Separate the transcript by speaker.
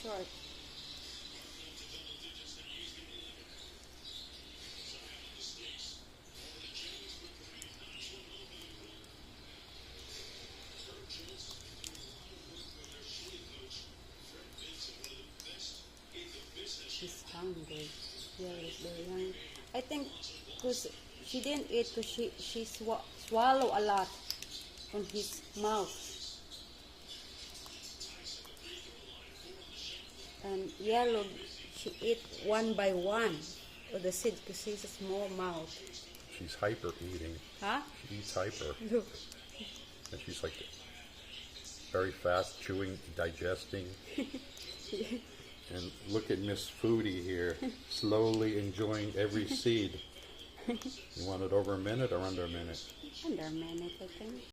Speaker 1: short. She's hungry. Yeah, it's very hungry. I think because she didn't eat because she swallow a lot from his mouth. And yellow, she eat one by one of the seeds because she's a small mouth.
Speaker 2: She's hyper eating.
Speaker 1: Huh?
Speaker 2: She eats hyper.
Speaker 1: Look.
Speaker 2: And she's like very fast chewing, digesting. And look at Miss Foodie here, slowly enjoying every seed. You want it over a minute or under a minute?
Speaker 1: Under a minute, I think.